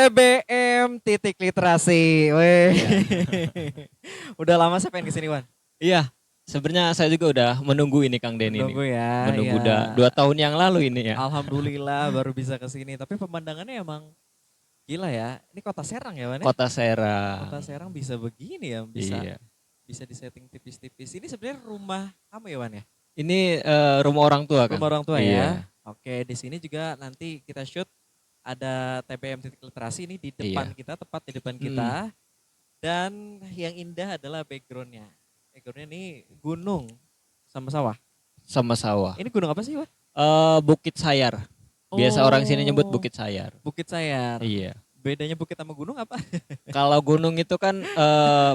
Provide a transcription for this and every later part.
TBM titik literasi. Weh. Iya. Udah lama saya pengen kesini, Wan. Iya, sebenarnya saya juga udah menunggu ini Kang Denny ini. Menunggu ya, ya. Menunggu udah 2 tahun yang lalu ini ya. Alhamdulillah baru bisa kesini. Tapi pemandangannya emang gila ya. Ini kota Serang ya, Wan ya? Kota Serang. Kota Serang bisa begini ya, Iya. bisa disetting tipis-tipis. Ini sebenarnya rumah kamu ya, Wan ya? Ini rumah orang tua Kang. Rumah orang tua ya. Iya. Oke, di sini juga nanti kita shoot ada TBM titik literasi ini di depan Iya. kita, tepat di depan Mm. kita. Dan yang indah adalah backgroundnya. Backgroundnya ini gunung sama sawah. Sama sawah. Ini gunung apa sih, Wak? Bukit Sayar. Biasa orang sini nyebut Oh, Bukit Sayar. Bukit Sayar. Iya. Bedanya bukit sama gunung apa? Kalau gunung itu kan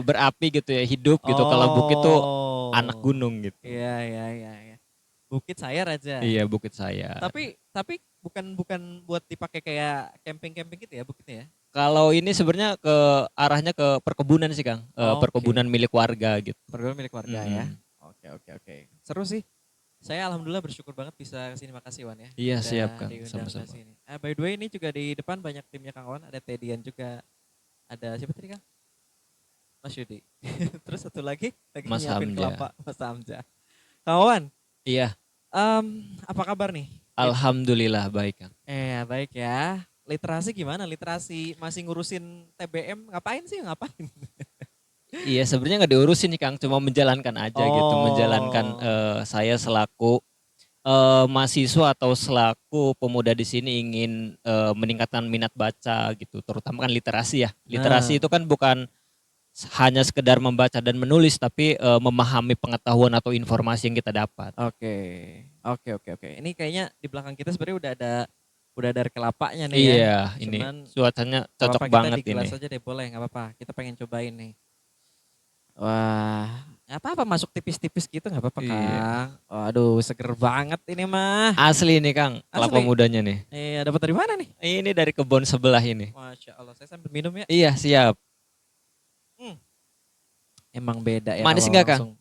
berapi gitu ya, hidup gitu. Kalau bukit itu anak gunung gitu. Iya, iya, iya, iya. Bukit Sayar aja. Iya, Bukit Sayar. Tapi bukan buat dipakai kayak camping-camping gitu ya bukitnya ya. Kalau ini sebenarnya arahnya ke perkebunan sih Kang. Oke. Perkebunan milik warga gitu. Perkebunan milik warga ya. Mm. Oke, oke, oke. Seru sih. Saya alhamdulillah bersyukur banget bisa kesini, makasih Wan ya. Iya, Udah siap Kang, diundang ke sama-sama. sini. By the way ini juga di depan banyak timnya Kang Wan, ada Tedian juga. Ada siapa tadi Kang? Mas Yudi. Terus satu lagi Mas nyiapin Hamja. kelapa, Mas Hamja. Kang Wan, Iya, apa kabar nih? alhamdulillah baik Kang. Baik ya. Literasi gimana? Literasi masih ngurusin TBM, ngapain sih? Ngapain? Iya, sebenarnya nggak diurusin nih Kang, cuma menjalankan aja gitu, menjalankan Oh, saya selaku mahasiswa atau selaku pemuda di sini ingin meningkatkan minat baca gitu, terutama kan literasi ya. Literasi nah, itu kan bukan hanya sekedar membaca dan menulis, tapi memahami pengetahuan atau informasi yang kita dapat. oke, oke, oke, oke. Ini kayaknya di belakang kita sebenarnya udah ada kelapanya nih ya. Iya, ini Cuman cuacanya nggak cocok apa-apa kita banget di gelas ini. aja deh, boleh nggak apa-apa. Kita pengen cobain nih. Wah, nggak apa-apa masuk tipis-tipis gitu nggak apa-apa Iya. Kang. Waduh, seger banget ini mah. Asli nih Kang, kelapa Asli. mudanya nih. Iya, dapat dari mana nih? Ini dari kebun sebelah ini. Masya Allah, saya sambil minum ya. Iya, siap. Hmm, emang beda ya Manis kalau nggak Kang? langsung.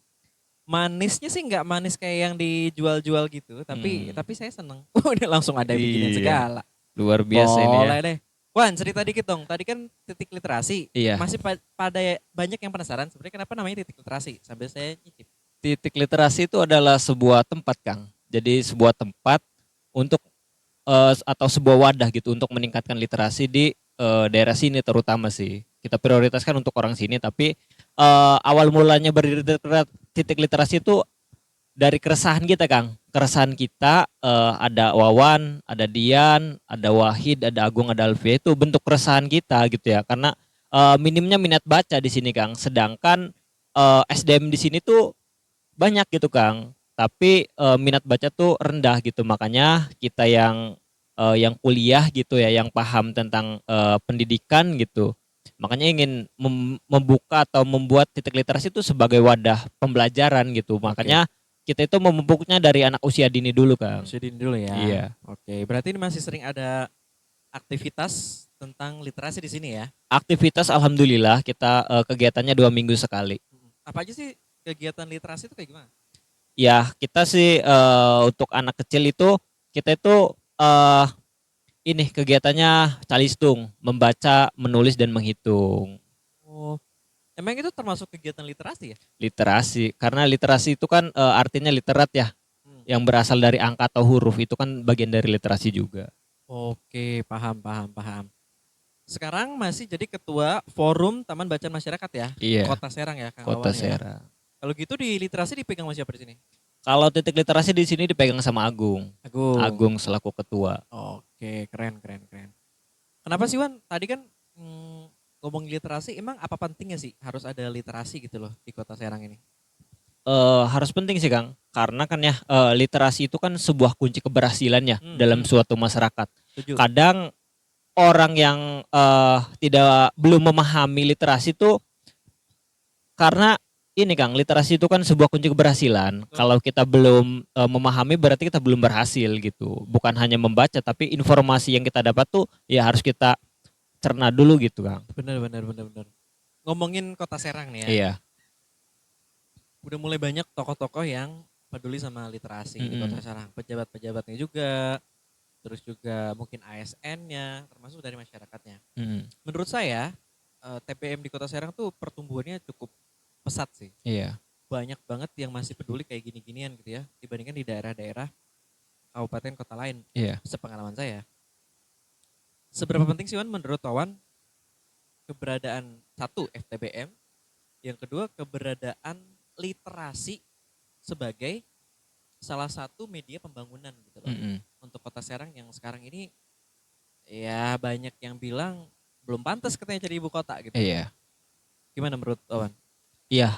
Manisnya sih nggak manis kayak yang dijual-jual gitu, tapi Hmm, saya seneng. Oh, ini langsung ada beginian iya, segala. luar biasa ini ya. Boleh deh. Wan, cerita dikit dong. Tadi kan titik literasi. Iya, Masih pada banyak yang penasaran sebenarnya kenapa namanya titik literasi. Sambil saya nyicip. titik literasi itu adalah sebuah tempat Kang. Jadi sebuah tempat untuk atau sebuah wadah gitu untuk meningkatkan literasi di daerah sini terutama sih. Kita prioritaskan untuk orang sini, tapi awal mulanya berdiri titik literasi itu dari keresahan kita Kang. Keresahan kita ada Wawan, ada Dian, ada Wahid, ada Agung, ada Alfia, itu bentuk keresahan kita gitu ya. Karena minimnya minat baca di sini Kang. Sedangkan SDM di sini tuh banyak gitu Kang. Tapi minat baca tuh rendah gitu. Makanya kita yang kuliah gitu ya, yang paham tentang pendidikan gitu. Makanya ingin membuka atau membuat titik literasi itu sebagai wadah pembelajaran gitu. Oke. Makanya kita itu memupuknya dari anak usia dini dulu Kang. Proceeding dulu ya. Iya. Oke, berarti ini masih sering ada aktivitas tentang literasi di sini ya. Aktivitas alhamdulillah kita kegiatannya 2 minggu sekali. Apa aja sih kegiatan literasi itu kayak gimana? Ya kita sih untuk anak kecil itu kita itu ini kegiatannya calistung, membaca, menulis dan menghitung. Oh, emang itu termasuk kegiatan literasi ya? Literasi, karena literasi itu kan artinya literat ya, Hmm. yang berasal dari angka atau huruf itu kan bagian dari literasi juga. Oke, paham, paham, paham. Sekarang masih jadi ketua Forum Taman Bacaan Masyarakat ya, Iya, Kota Serang ya, Kang Kota Wawan ya. Serang. Kalau gitu di literasi dipegang sama siapa di sini? Kalau titik literasi di sini dipegang sama Agung. Agung. Agung selaku ketua. Oke, keren, keren, keren. Kenapa sih Wan? Tadi kan ngomong literasi, emang apa pentingnya sih harus ada literasi gitu loh di Kota Serang ini? Harus penting sih Kang, karena kan ya literasi itu kan sebuah kunci keberhasilannya dalam Hmm, suatu masyarakat. setuju. Kadang orang yang belum memahami literasi itu karena ini Kang, literasi itu kan sebuah kunci keberhasilan. Betul. Kalau kita belum memahami berarti kita belum berhasil gitu. Bukan hanya membaca tapi informasi yang kita dapat tuh ya harus kita cerna dulu gitu Kang. Bener, bener, bener, bener. Ngomongin Kota Serang nih ya, Iya. udah mulai banyak tokoh-tokoh yang peduli sama literasi di Kota Mm-mm. Serang. Pejabat-pejabatnya juga, terus juga mungkin ASN-nya, termasuk dari masyarakatnya. Mm, Menurut saya TBM di Kota Serang tuh pertumbuhannya cukup pesat sih. iya, Banyak banget yang masih peduli kayak gini-ginian gitu ya, dibandingkan di daerah-daerah kabupaten kota lain, iya. sepengalaman saya. Seberapa penting sih Wan menurut Wawan keberadaan satu FTBM, yang kedua keberadaan literasi sebagai salah satu media pembangunan gitu loh Mm-mm, untuk Kota Serang yang sekarang ini ya banyak yang bilang belum pantas katanya jadi ibu kota gitu. iya. Gimana menurut Wawan? Iya,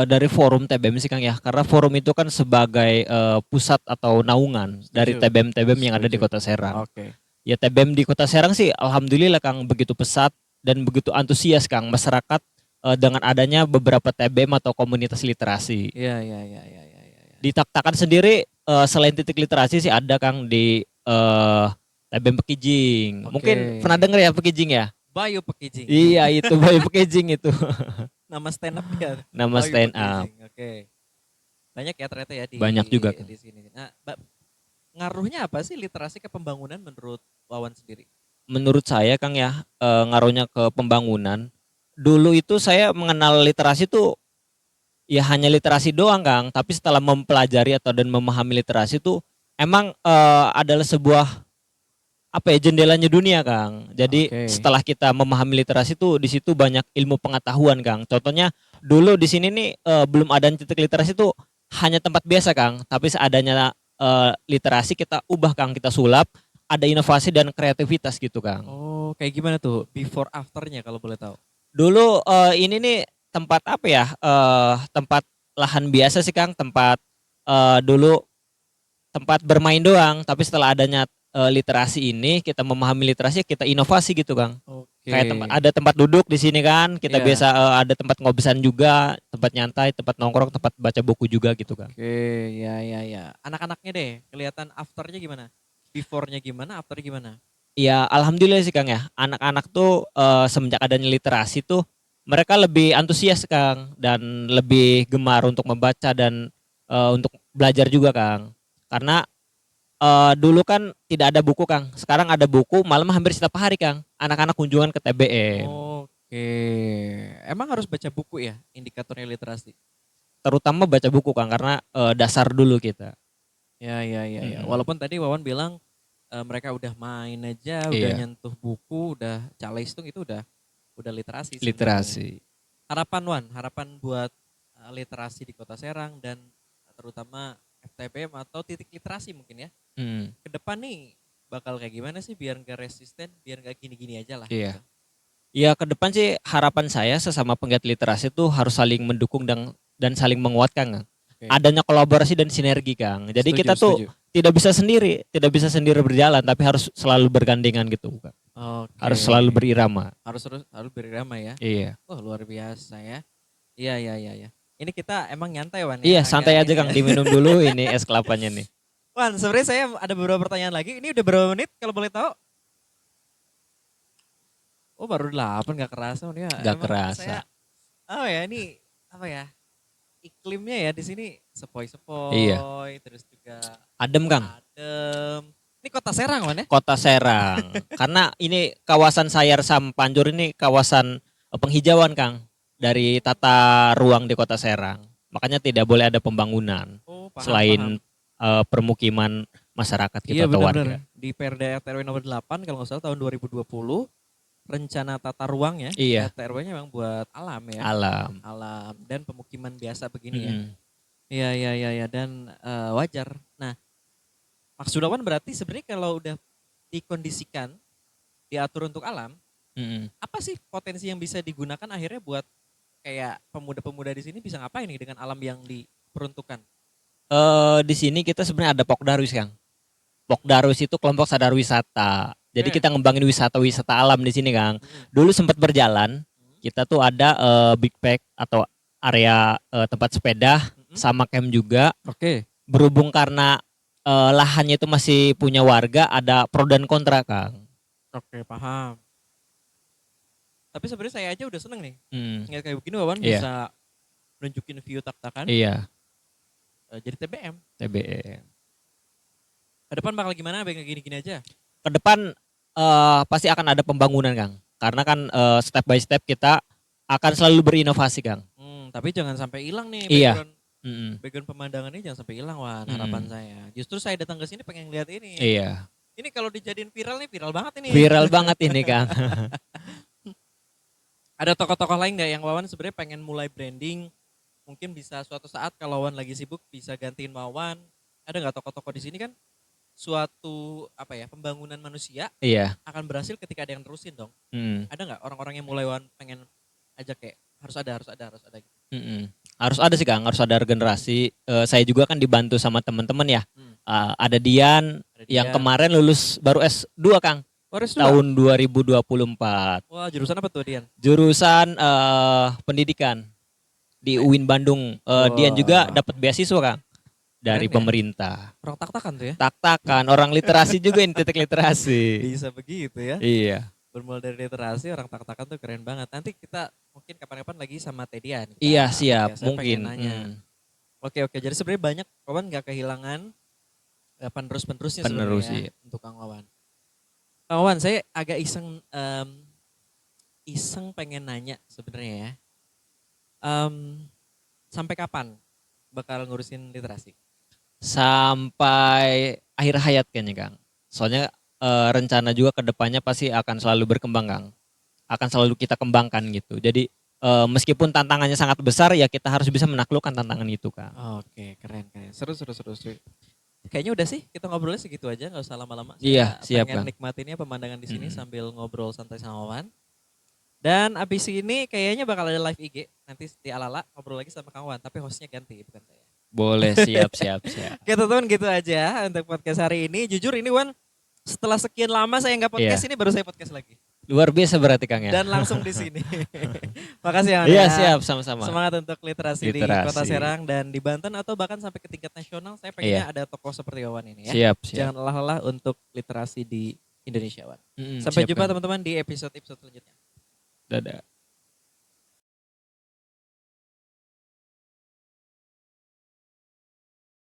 dari forum TBM sih Kang ya, karena forum itu kan sebagai pusat atau naungan dari Setuju, TBM-TBM yang ada di setuju. Kota Serang. Oke. Ya TBM di Kota Serang sih alhamdulillah Kang begitu pesat dan begitu antusias Kang masyarakat dengan adanya beberapa TBM atau komunitas literasi. Iya, iya, iya, iya, iya, iya. Iya. Di Taktakan sendiri selain titik literasi sih ada Kang di TBM Pekijing. Oke. Mungkin pernah dengar ya Pekijing ya? Bayu Pekijing. Iya itu Bayu Pekijing itu Nama stand up dia. nama Bayu stand up. Pekijing. Oke. Banyak ya ternyata ya Banyak juga Kang. di sini. Nah, ngaruhnya apa sih literasi ke pembangunan menurut Wawan sendiri? Menurut saya Kang ya ngaruhnya ke pembangunan. Dulu itu saya mengenal literasi tuh ya hanya literasi doang Kang, tapi setelah mempelajari atau dan memahami literasi tuh emang adalah sebuah apa ya jendelanya dunia Kang. Jadi Oke. setelah kita memahami literasi tuh di situ banyak ilmu pengetahuan Kang. Contohnya dulu di sini nih belum ada titik literasi tuh hanya tempat biasa Kang, tapi seadanya literasi kita ubah Kang, kita sulap, ada inovasi dan kreativitas gitu Kang. Oh, kayak gimana tuh before afternya kalau boleh tahu? Dulu ini nih tempat apa ya? Tempat lahan biasa sih Kang, tempat dulu tempat bermain doang, tapi setelah adanya literasi ini, kita memahami literasi, kita inovasi gitu Kang. Oke. Kayak ada tempat duduk di sini kan, kita Iya. biasa ada tempat ngobisan juga, tempat nyantai, tempat nongkrong, tempat baca buku juga gitu Kang. Oke, ya, ya, ya. Anak-anaknya deh, kelihatan afternya gimana? Before-nya gimana, afternya gimana? Ya alhamdulillah sih Kang ya, anak-anak tuh semenjak adanya literasi tuh mereka lebih antusias Kang dan lebih gemar untuk membaca dan untuk belajar juga Kang. Karena dulu kan tidak ada buku Kang, sekarang ada buku malam hampir setiap hari Kang. Anak-anak kunjungan ke TBM, Oke. Emang harus baca buku ya, indikatornya literasi? terutama baca buku Kang karena dasar dulu kita. Ya, ya, ya, ya. Mm-mm. Walaupun tadi Wawan bilang mereka udah main aja, udah Iya, nyentuh buku, udah calistung itu udah literasi sebenarnya. literasi. Harapan Wan, harapan buat literasi di Kota Serang dan terutama FTPM atau titik literasi mungkin ya. Mm, Ke depan nih bakal kayak gimana sih biar nggak resisten, biar nggak gini-gini aja lah gitu. iya. Ya ke depan sih harapan saya sesama penggiat literasi tuh harus saling mendukung dan saling menguatkan Kang. Oke. Adanya kolaborasi dan sinergi Kang. Jadi Setuju, kita tuh setuju. tidak bisa sendiri berjalan tapi harus selalu bergandengan gitu Kang. Oke. Harus selalu berirama. Harus berirama ya. Iya. Wah, luar biasa ya. Iya, iya, iya, iya. Ini kita emang nyantai Wan ya, Iya, agak santai aja ini ya. Kang, diminum dulu ini es kelapanya nih. Wan, sebenarnya saya ada beberapa pertanyaan lagi. Ini udah berapa menit kalau boleh tahu? Oh, baru 8 nggak kerasa Wan ya. Gak Emang kerasa. saya oh ya ini apa ya? Iklimnya ya di sini Iya. sepoi-sepoi terus juga Adem Kang. adem. Ini Kota Serang Wan ya? Kota Serang. Karena ini kawasan Sayar Sampancur ini kawasan penghijauan Kang dari tata ruang di Kota Serang. Makanya tidak boleh ada pembangunan Oh, paham, paham. selain permukiman masyarakat gitu Iya atau warga. benar-benar. Di Perda RT RW nomor 8 kalau nggak salah tahun 2020 rencana tata ruang ya. Iya, RT RW-nya memang buat alam ya. alam. Alam dan pemukiman biasa begini ya. Mm-mm. Iya, iya, iya, iya, dan wajar. Nah, maksud Awan berarti sebenarnya kalau udah dikondisikan, diatur untuk alam, Mm-mm. apa sih potensi yang bisa digunakan akhirnya buat kayak pemuda-pemuda di sini bisa ngapain nih dengan alam yang diperuntukkan? Di sini kita sebenarnya ada Pokdarwis Kang. Pokdarwis itu kelompok sadar wisata. Jadi Oke. kita ngembangin wisata-wisata alam di sini Kang. Mm-mm. Dulu sempat berjalan, kita tuh ada big pack atau area tempat sepeda Mm-mm. sama camp juga. Oke. Berhubung karena lahannya itu masih punya warga, ada pro dan kontra Kang. Oke, paham. Tapi sebenarnya saya aja udah seneng nih. Hmm, Ngeliat kayak begini Wawan iya, bisa nunjukin view tak-takan iya, jadi TBM. TBE. Ke depan bakal gimana? Kayak gini-gini aja. Ke depan pasti akan ada pembangunan Kang. Karena kan step by step kita akan selalu berinovasi Kang. Tapi jangan sampai hilang nih Iya. background pemandangan ini jangan sampai hilang, Wan. Harapan Mm-mm. saya. Justru saya datang ke sini pengen lihat ini. Iya. Ini kalau dijadiin viral nih, viral banget ini. Viral banget ini Kang. Ada tokoh-tokoh lain nggak yang Wawan sebenarnya pengen mulai branding? Mungkin bisa suatu saat kalau Wawan lagi sibuk bisa gantiin Wawan. Ada nggak tokoh-tokoh di sini kan? Suatu pembangunan manusia Iya. akan berhasil ketika ada yang terusin dong. Mm. Ada nggak orang-orang yang mulai Wawan pengen ajak kayak harus ada gitu. Mm-mm. Harus ada sih Kang, harus ada regenerasi. Saya juga kan dibantu sama teman-teman ya. Ada Dian Ada yang dia. kemarin lulus baru S2 Kang, Waris tahun 2024. Wah, jurusan apa tuh Dian? Jurusan pendidikan di UIN Bandung. Dian juga Wah. dapat beasiswa Kang dari Keren ya? pemerintah. Orang tak-takan tuh ya. Tak-takan orang literasi juga ini titik literasi. Bisa begitu ya. Iya. Bermula dari literasi orang tak-takan tuh keren banget. Nanti kita mungkin kapan-kapan lagi sama Tedian. Iya siap, Saya mungkin. pengen nanya. Oke. Jadi sebenarnya banyak Wawan nggak kehilangan penerus-penerusnya Penerus, sebenarnya iya. untuk Kang Wawan. Kang Wawan, saya agak iseng pengen nanya sebenarnya ya. Sampai kapan bakal ngurusin literasi? Sampai akhir hayat kayaknya Kang. Soalnya rencana juga ke depannya pasti akan selalu berkembang Kang. Akan selalu kita kembangkan gitu. Jadi meskipun tantangannya sangat besar ya kita harus bisa menaklukkan tantangan itu Kang. Oke, keren. Seru. Kayaknya udah sih, kita ngobrolnya segitu aja, nggak usah lama-lama. Iya, Saya siap, pengen Kang. nikmatinnya pemandangan di sini sambil ngobrol santai sama Wawan. Dan abis ini kayaknya bakal ada live IG nanti di Alala ngobrol lagi sama Kang Wawan, tapi hostnya ganti bukan saya. Boleh, siap. Oke teman-teman gitu aja untuk podcast hari ini. Jujur ini Wan, setelah sekian lama saya nggak podcast Iya. ini baru saya podcast lagi. Luar biasa berarti Kang ya. Dan langsung di sini. Makasih ya Wan. Iya, ya. siap, sama-sama. Semangat untuk literasi di Literasi. Kota Serang dan di Banten atau bahkan sampai ke tingkat nasional. Saya pengennya ada tokoh seperti Wawan ini ya. Siap. Jangan lelah-lelah untuk literasi di Indonesia Wan. Mm, Sampai siap, jumpa Kang. teman-teman di episode selanjutnya. Dadah.